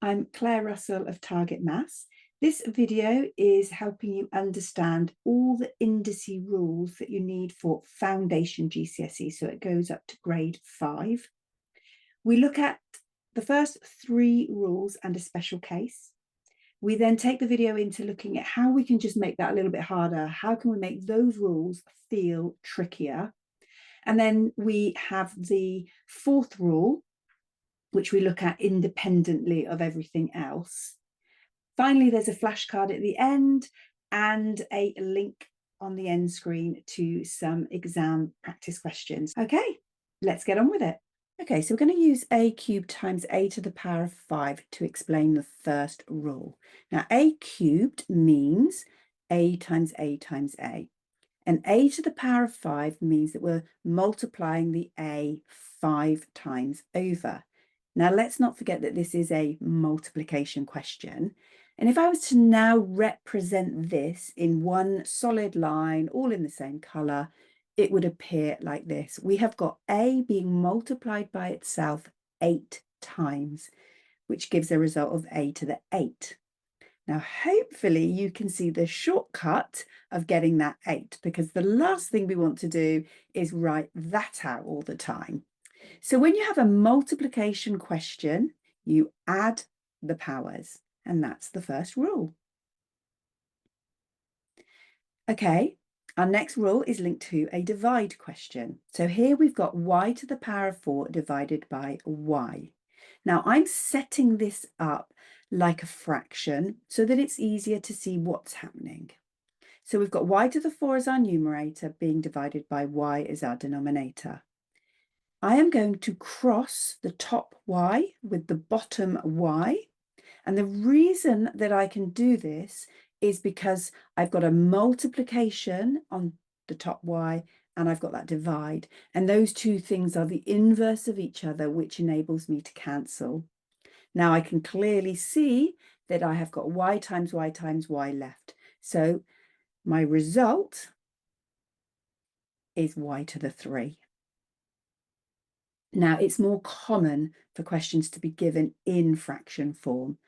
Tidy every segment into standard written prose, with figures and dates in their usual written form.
I'm Claire Russell of Target Maths. This video is helping you understand all the indices rules that you need for foundation GCSE, so it goes up to grade 5. We look at the first 3 rules and a special case. We then take the video into looking at how we can just make that a little bit harder. How can we make those rules feel trickier? And then we have the 4th rule, which we look at independently of everything else. Finally, there's a flashcard at the end and a link on the end screen to some exam practice questions. Okay, let's get on with it. Okay, so we're going to use a cubed times a to the power of 5 to explain the first rule. Now, a cubed means a times a times a. And a to the power of 5 means that we're multiplying the a 5 times over. Now, let's not forget that this is a multiplication question. And if I was to now represent this in one solid line, all in the same colour, it would appear like this. We have got a being multiplied by itself 8 times, which gives a result of a to the 8. Now, hopefully you can see the shortcut of getting that 8, because the last thing we want to do is write that out all the time. So when you have a multiplication question, you add the powers, and that's the first rule. Okay, our next rule is linked to a divide question. So here we've got y to the power of 4 divided by y. Now I'm setting this up like a fraction so that it's easier to see what's happening. So we've got y to the 4 as our numerator being divided by y as our denominator. I am going to cross the top y with the bottom y. And the reason that I can do this is because I've got a multiplication on the top y and I've got that divide. And those two things are the inverse of each other, which enables me to cancel. Now I can clearly see that I have got y times y times y left. So my result is y to the 3. Now, it's more common for questions to be given in fraction form,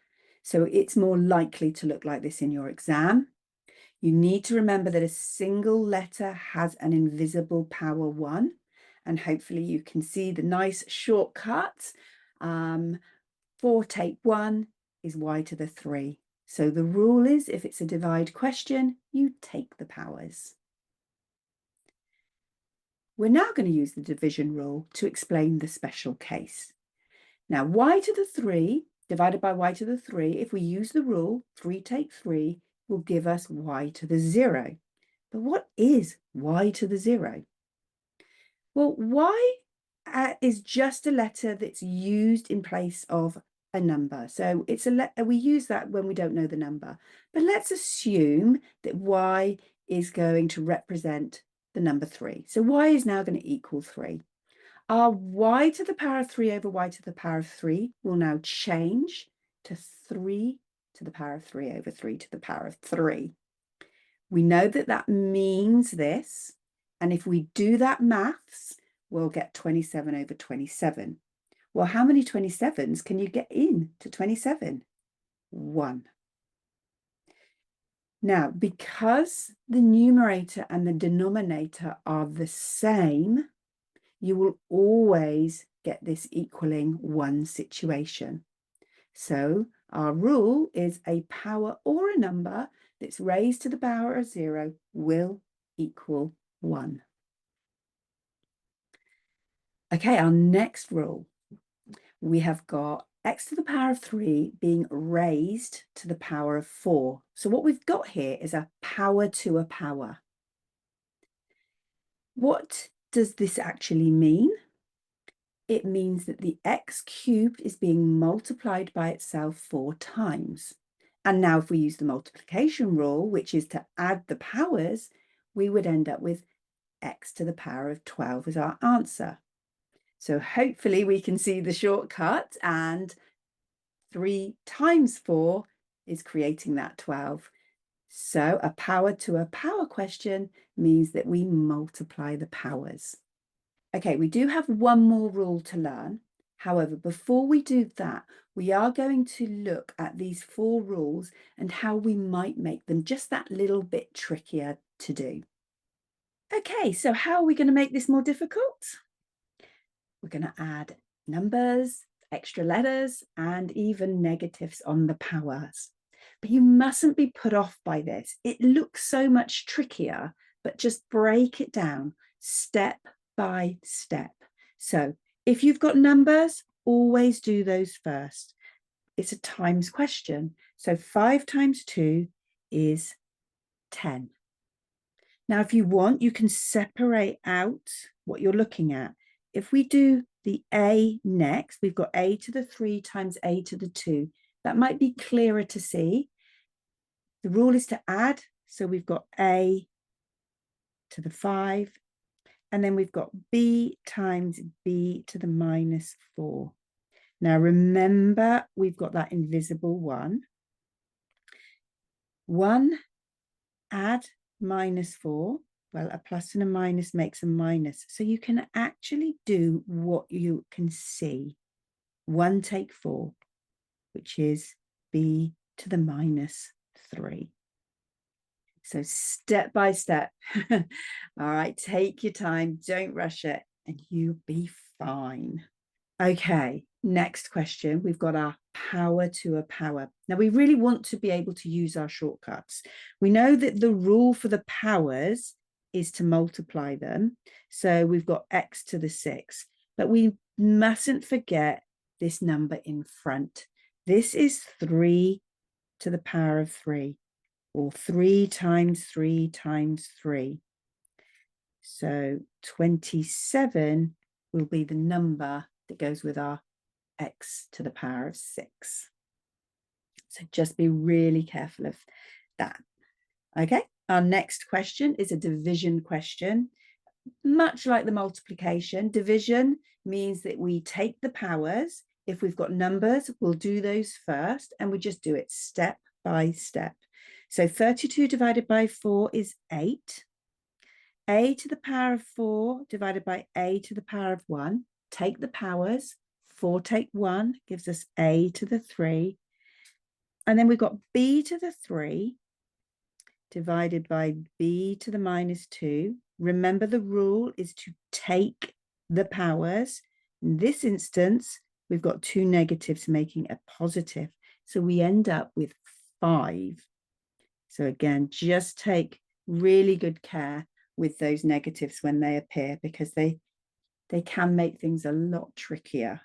so it's more likely to look like this in your exam. You need to remember that a single letter has an invisible power 1, and hopefully you can see the nice shortcut. 4 take 1 is y to the 3. So the rule is, if it's a divide question, you take the powers. We're now going to use the division rule to explain the special case. Now, y to the 3 divided by y to the 3, if we use the rule, 3 take 3, will give us y to the 0. But what is y to the 0? Well, y is just a letter that's used in place of a number. So it's we use that when we don't know the number. But let's assume that y is going to represent the number 3. So y is now going to equal 3. Our y to the power of 3 over y to the power of 3 will now change to 3 to the power of 3 over 3 to the power of 3. We know that that means this, and if we do that maths, we'll get 27 over 27. Well, how many 27s can you get in to 27? 1. Now, because the numerator and the denominator are the same, you will always get this equaling 1 situation. So our rule is a power or a number that's raised to the power of 0 will equal 1. Okay, our next rule. We have got x to the power of 3 being raised to the power of 4. So what we've got here is a power to a power. What does this actually mean? It means that the x cubed is being multiplied by itself 4 times. And now if we use the multiplication rule, which is to add the powers, we would end up with x to the power of 12 as our answer. So hopefully we can see the shortcut, and 3 times 4 is creating that 12. So a power to a power question means that we multiply the powers. Okay, we do have one more rule to learn. However, before we do that, we are going to look at these 4 rules and how we might make them just that little bit trickier to do. Okay, so how are we going to make this more difficult? We're going to add numbers, extra letters, and even negatives on the powers. But you mustn't be put off by this. It looks so much trickier, but just break it down step by step. So if you've got numbers, always do those first. It's a times question. So 5 times 2 is 10. Now, if you want, you can separate out what you're looking at. If we do the A next, we've got A to the 3 times A to the 2. That might be clearer to see. The rule is to add. So we've got A to the 5. And then we've got B times B to the minus 4. Now, remember, we've got that invisible 1. 1 add minus 4. Well, a plus and a minus makes a minus. So you can actually do what you can see. 1 take 4, which is B to the minus 3. So step by step. All right, take your time, don't rush it, and you'll be fine. Okay, next question. We've got our power to a power. Now, we really want to be able to use our shortcuts. We know that the rule for the powers is to multiply them. So we've got x to the 6, but we mustn't forget this number in front. This is 3 to the power of 3, or 3 times 3 times 3. So 27 will be the number that goes with our x to the power of 6. So just be really careful of that. Okay, our next question is a division question. Much like the multiplication, division means that we take the powers. If we've got numbers, we'll do those first, and we just do it step by step. So 32 divided by 4 is 8. A to the power of 4 divided by A to the power of 1. Take the powers. 4 take 1 gives us A to the 3. And then we've got B to the 3 divided by B to the minus 2. Remember, the rule is to take the powers. In this instance, we've got 2 negatives making a positive. So we end up with 5. So again, just take really good care with those negatives when they appear, because they can make things a lot trickier.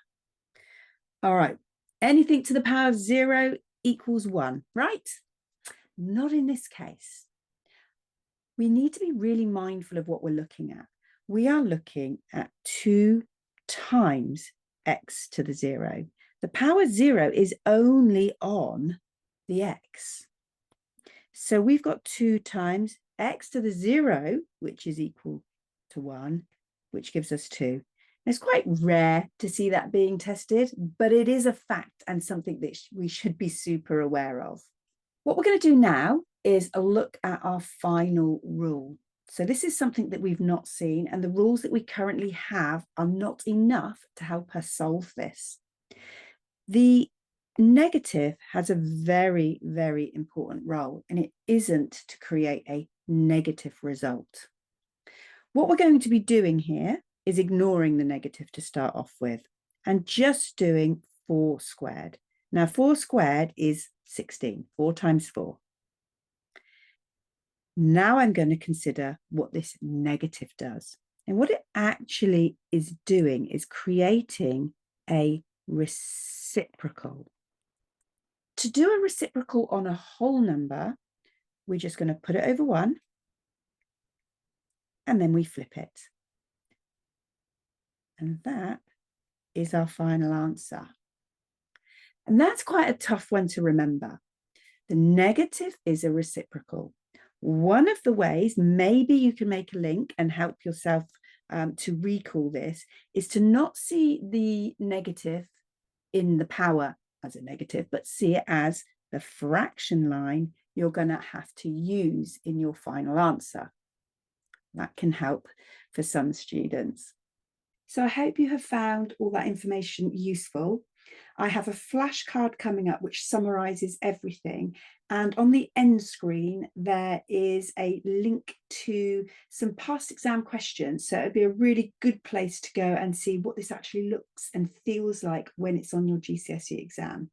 All right, anything to the power of 0 equals 1, right? Not in this case. We need to be really mindful of what we're looking at. We are looking at 2 times x to the 0. The power 0 is only on the x. So we've got 2 times x to the 0, which is equal to 1, which gives us 2. It's quite rare to see that being tested, but it is a fact and something that we should be super aware of. What we're going to do now is a look at our final rule. So this is something that we've not seen, and the rules that we currently have are not enough to help us solve this. The negative has a very, very important role, and it isn't to create a negative result. What we're going to be doing here is ignoring the negative to start off with and just doing 4 squared. Now, 4 squared is 16, 4 times 4. Now I'm going to consider what this negative does. And what it actually is doing is creating a reciprocal. To do a reciprocal on a whole number, we're just going to put it over 1, and then we flip it. And that is our final answer. And that's quite a tough one to remember. The negative is a reciprocal. One of the ways, maybe you can make a link and help yourself to recall this, is to not see the negative in the power as a negative, but see it as the fraction line you're going to have to use in your final answer. That can help for some students. So I hope you have found all that information useful. I have a flashcard coming up which summarises everything. And on the end screen, there is a link to some past exam questions. So it'd be a really good place to go and see what this actually looks and feels like when it's on your GCSE exam.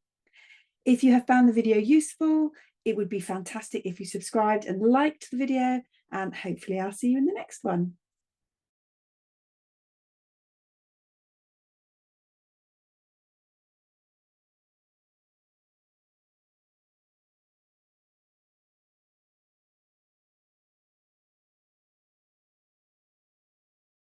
If you have found the video useful, it would be fantastic if you subscribed and liked the video, and hopefully I'll see you in the next one.